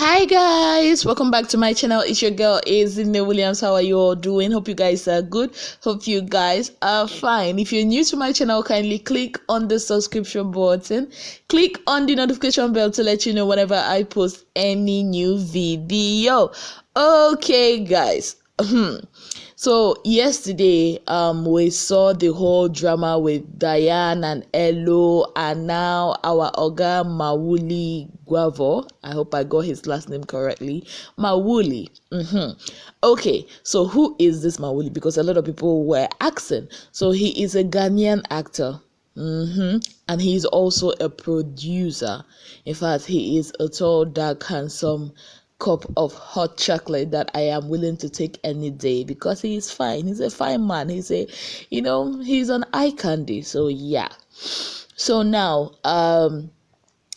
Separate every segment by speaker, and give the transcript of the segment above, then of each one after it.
Speaker 1: Hi guys, welcome back to my channel. It's your girl Azine Williams. How are you all doing? Hope you guys are good. Hope you guys are fine. If you're new to my channel, kindly click on the subscription button, click on the notification bell to let you know whenever I post any new video. Okay guys, so yesterday we saw the whole drama with Diane and Elo, and now our Oga Mawuli Gavor. I hope I got his last name correctly. Mawuli. Okay, so who is this Mawuli? Because a lot of people were asking. So he is a Ghanaian actor. And he's also a producer. In fact, he is a tall, dark, handsome cup of hot chocolate that I am willing to take any day because he is fine. He's a fine man. He's an eye candy. So yeah. So now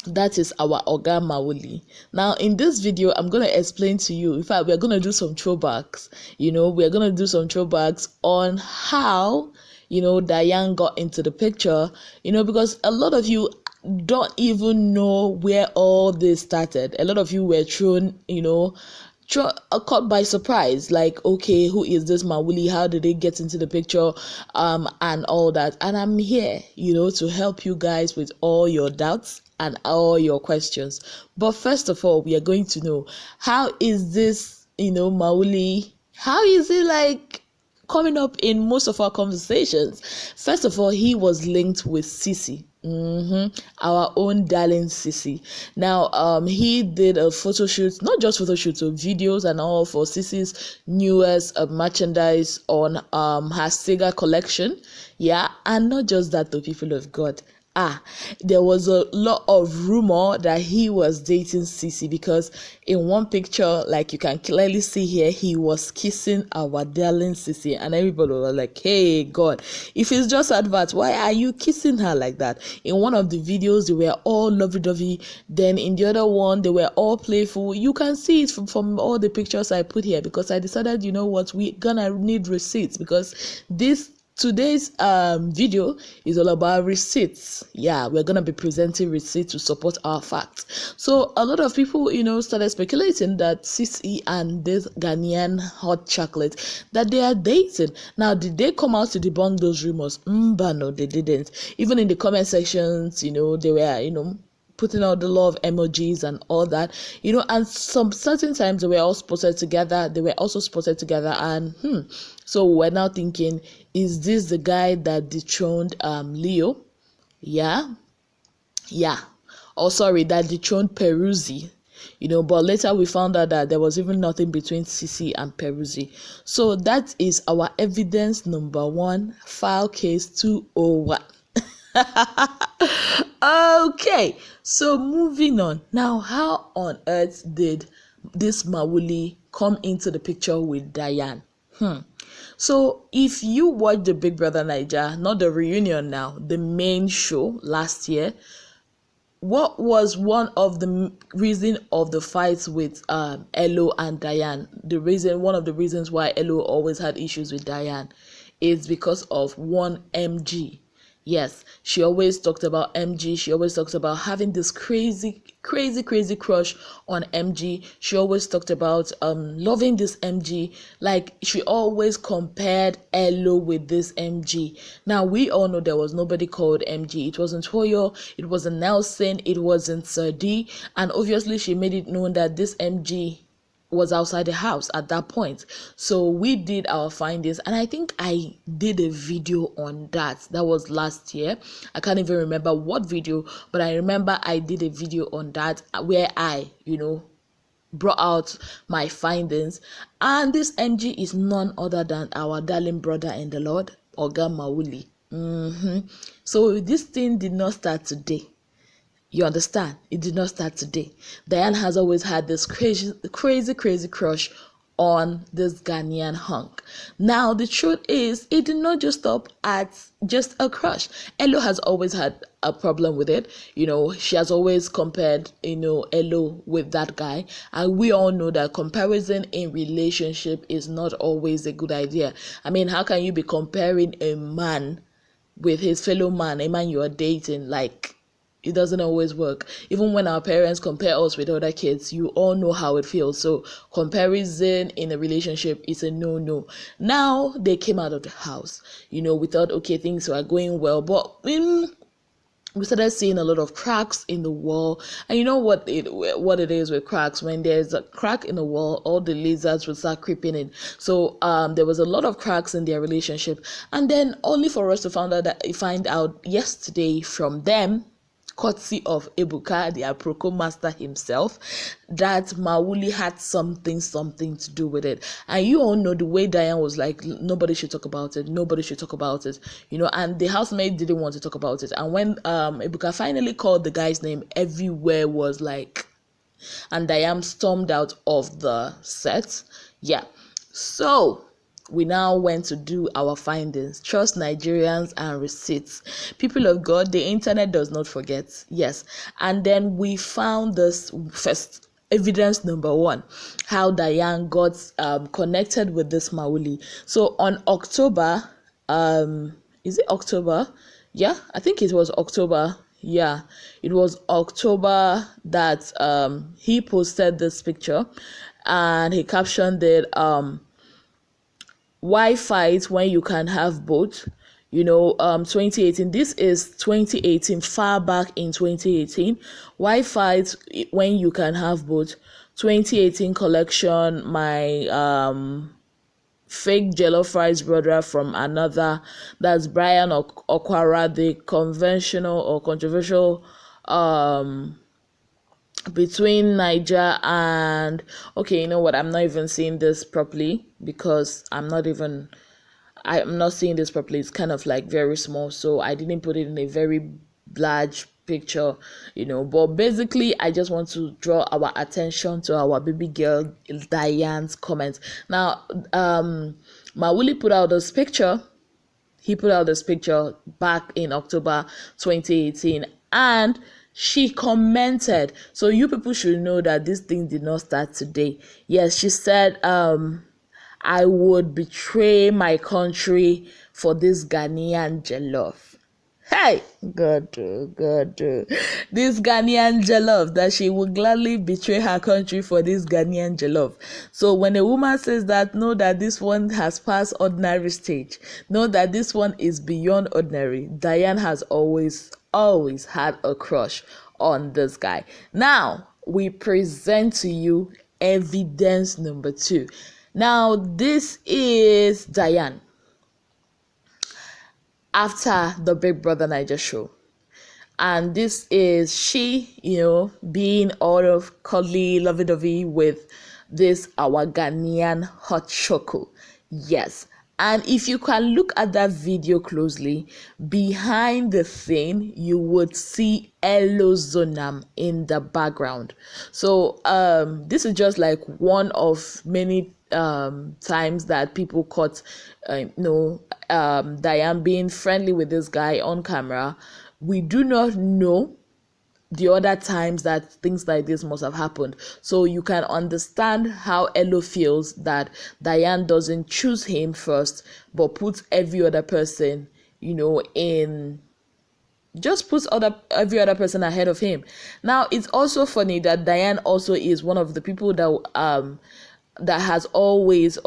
Speaker 1: that is our Oga Mawuli. Now in this video, I'm gonna explain to you. In fact, we're gonna do some throwbacks. We're gonna do some throwbacks on how Diane got into the picture. Because a lot of you don't even know where all this started. A lot of you were thrown, caught by surprise. Like, okay, who is this Mawuli? How did they get into the picture? And all that. And I'm here, to help you guys with all your doubts and all your questions. But first of all, we are going to know, how is this, Mawuli? How is it like coming up in most of our conversations? First of all, he was linked with Sisi. Our own darling Sisi. Now, he did a photo shoot, not just photo shoots, so videos and all for Sisi's newest merchandise on her Sega collection. Yeah, and not just that, the people of God. There was a lot of rumor that he was dating Sisi, because in one picture, like you can clearly see here, he was kissing our darling Sisi, and everybody was like, hey God, if it's just advert, why are you kissing her like that? In one of the videos, they were all lovey-dovey, then in the other one, they were all playful. You can see it from all the pictures I put here, because I decided, you know what, we're gonna need receipts, because today's video is all about receipts. Yeah, we're gonna be presenting receipts to support our facts. So a lot of people, started speculating that Sisi and this Ghanaian hot chocolate, that they are dating. Now, did they come out to debunk those rumors? No, they didn't. Even in the comment sections, they were, putting out the love emojis and all that, and some certain times they were all spotted together. They were also spotted together, and so we're now thinking, is this the guy that dethroned Leo? Yeah. Oh, sorry, that dethroned Peruzzi. But later we found out that there was even nothing between Sisi and Peruzzi. So that is our evidence number 1, file case 201. Okay, so moving on. Now, how on earth did this Mawuli come into the picture with Diane? So if you watch the Big Brother Naija, not the reunion now, the main show last year, what was one of the reason of the fights with Elo and Diane? One of the reasons why Elo always had issues with Diane is because of one MG. Yes, she always talked about MG. She always talks about having this crazy crush on MG. She always talked about loving this MG. Like, she always compared Elo with this MG. Now, we all know there was nobody called MG. It wasn't Toyo, it wasn't Nelson, it wasn't Sir D. And obviously, she made it known that this MG was outside the house at that point. So we did our findings, and I think I did a video on that. That was last year. I can't even remember what video, but I remember I did a video on that where I, brought out my findings. And this MG is none other than our darling brother in the Lord, Oga Mawuli. So this thing did not start today. You understand? It did not start today. Diane has always had this crazy crush on this Ghanaian hunk. Now, the truth is, it did not just stop at just a crush. Elo has always had a problem with it. She has always compared, Elo with that guy. And we all know that comparison in relationship is not always a good idea. I mean, how can you be comparing a man with his fellow man, a man you are dating? Like, it doesn't always work. Even when our parents compare us with other kids, you all know how it feels. So comparison in a relationship is a no. Now they came out of the house. We thought, okay, things were going well, but we started seeing a lot of cracks in the wall. And you know what it is with cracks? When there's a crack in the wall, all the lizards will start creeping in. So there was a lot of cracks in their relationship, and then only for us to find out yesterday from them, courtesy of Ebuka, the Aproko master himself, that Mawuli had something to do with it. And you all know the way Diane was like, nobody should talk about it, and the housemate didn't want to talk about it. And when Ebuka finally called the guy's name, everywhere was like, and Diane stormed out of the set. Yeah. So we now went to do our findings. Trust Nigerians and receipts. People of God, the internet does not forget. Yes. And then we found this first evidence number 1, how Diane got connected with this Mawuli. So on October, is it October? Yeah, I think it was October. Yeah, it was October that he posted this picture, and he captioned it, why fight when you can have both? 2018. This is 2018, far back in 2018. Why fight when you can have both? 2018 collection, my fake jollof rice brother from another. That's Brian Okwara, the conventional or controversial between Niger and, okay, you know what, I'm not even seeing this properly because I'm not seeing this properly. It's kind of like very small, so I didn't put it in a very large picture, but basically I just want to draw our attention to our baby girl Diane's comments. Now Mawuli put out this picture. He put out this picture back in October 2018, and she commented. So you people should know that this thing did not start today. Yes, she said, I would betray my country for this Ghanaian jollof. Hey, God. This Ghanaian jollof, that she would gladly betray her country for this Ghanaian jollof. So when a woman says that, know that this one has passed ordinary stage. Know that this one is beyond ordinary. Diane has always had a crush on this guy. Now, we present to you evidence number 2. Now, this is Diane after the Big Brother Niger show. And this is she, being all of cuddly, lovey-dovey with this, our Ghanaian hot choco. Yes. And if you can look at that video closely, behind the thing, you would see Elo Zonam in the background. So this is just like one of many times that people caught, Diane being friendly with this guy on camera. We do not know the other times that things like this must have happened. So you can understand how Elo feels that Diane doesn't choose him first, but puts every other person, puts every other person ahead of him. Now, it's also funny that Diane also is one of the people that has always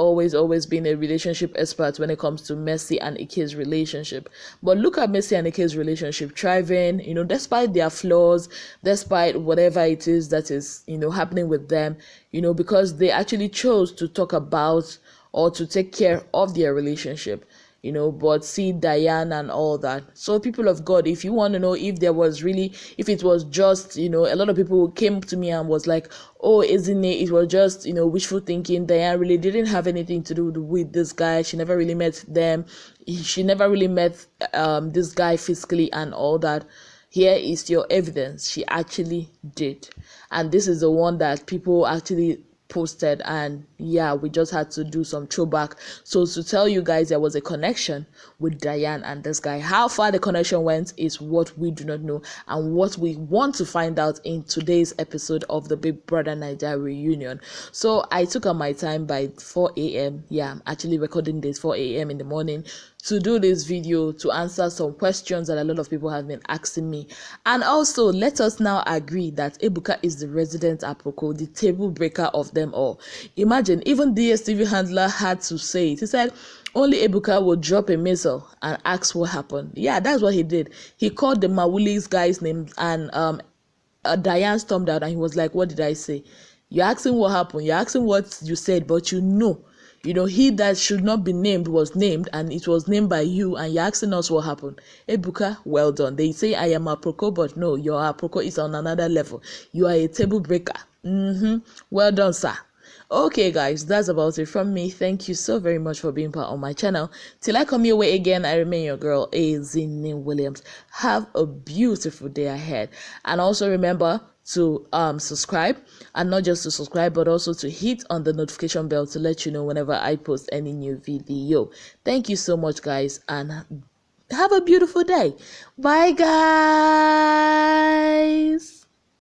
Speaker 1: been a relationship expert when it comes to Messi and Ike's relationship. But look at Messi and Ike's relationship thriving, despite their flaws, despite whatever it is that is, happening with them, because they actually chose to talk about or to take care of their relationship. But see Diane and all that. So people of God, if you want to know if it was just, a lot of people came to me and was like, oh, isn't it was just, wishful thinking. Diane really didn't have anything to do with this guy. She never really met them. She never really met this guy physically and all that. Here is your evidence. She actually did. And this is the one that people actually posted, and yeah, we just had to do some throwback. So to tell you guys there was a connection with Diane and this guy. How far the connection went is what we do not know, and what we want to find out in today's episode of the Big Brother Niger reunion. So I took out my time by 4 a.m. Yeah, I'm actually recording this 4 a.m. in the morning to do this video to answer some questions that a lot of people have been asking me. And also, let us now agree that Ebuka is the resident aproko, the table breaker of them all. Imagine, even DSTV handler had to say it. He said, only Ebuka would drop a missile and ask what happened. Yeah, that's what he did. He called the Mawuli's guy's name, and Diane stormed out and he was like, what did I say? You're asking what happened. You're asking what you said, but he that should not be named was named, and it was named by you, and you're asking us what happened. Ebuka, well done. They say I am aproko, but no, your aproko is on another level. You are a table breaker. Well done, sir. Okay guys, that's about it from me. Thank you so very much for being part of my channel. Till I come your way again, I remain your girl, Ezinne Williams. Have a beautiful day ahead, and also remember to subscribe, and not just to subscribe but also to hit on the notification bell to let you know whenever I post any new video. Thank you so much guys, and have a beautiful day. Bye guys.